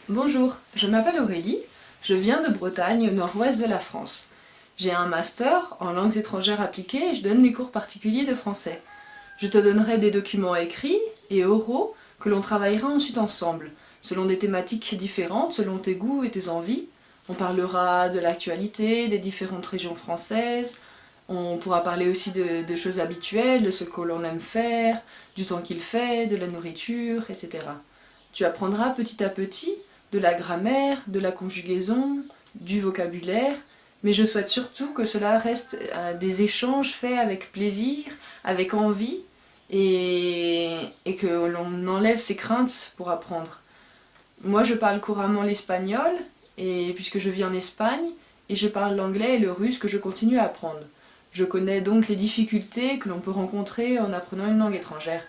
Bonjour, je m'appelle Aurélie, je viens de Bretagne, nord-ouest de la France. J'ai un master en langues étrangères appliquées et je donne des cours particuliers de français. Je te donnerai des documents écrits et oraux que l'on travaillera ensuite ensemble, selon des thématiques différentes, selon tes goûts et tes envies. On parlera de l'actualité, des différentes régions françaises, on pourra parler aussi de choses habituelles, de ce que l'on aime faire, du temps qu'il fait, de la nourriture, etc. Tu apprendras petit à petit de la grammaire, de la conjugaison, du vocabulaire, mais je souhaite surtout que cela reste des échanges faits avec plaisir, avec envie, et que l'on enlève ses craintes pour apprendre. Moi je parle couramment l'espagnol, et puisque je vis en Espagne, et je parle l'anglais et le russe que je continue à apprendre. Je connais donc les difficultés que l'on peut rencontrer en apprenant une langue étrangère.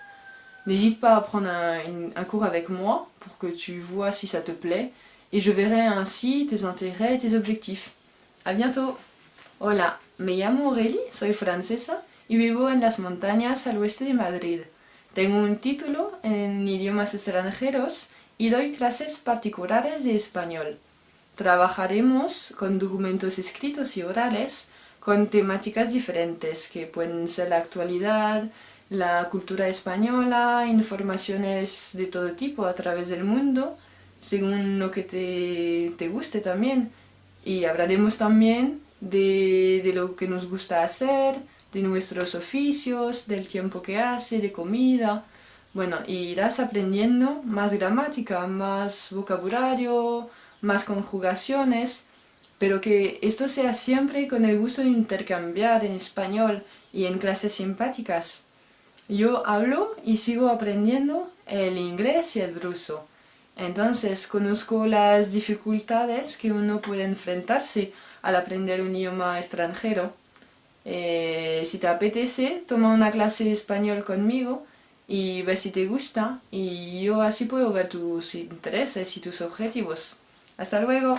N'hésite pas à prendre un cours avec moi pour que tu vois si ça te plaît et je verrai ainsi tes intérêts et tes objectifs. A bientôt. Hola, me llamo Aurélie, soy francesa y vivo en las montañas al oeste de Madrid. Tengo un título en idiomas extranjeros y doy clases particulares de español. Trabajaremos con documentos escritos y orales con temáticas diferentes que pueden ser la actualidad, la cultura española, informaciones de todo tipo a través del mundo, según lo que te guste también. Y hablaremos también de lo que nos gusta hacer, de nuestros oficios, del tiempo que hace, de comida. Bueno, irás aprendiendo más gramática, más vocabulario, más conjugaciones, pero que esto sea siempre con el gusto de intercambiar en español y en clases simpáticas. Yo hablo y sigo aprendiendo el inglés y el ruso. Entonces conozco las dificultades que uno puede enfrentarse al aprender un idioma extranjero. Si te apetece, toma una clase de español conmigo y ve si te gusta y yo así puedo ver tus intereses y tus objetivos. Hasta luego.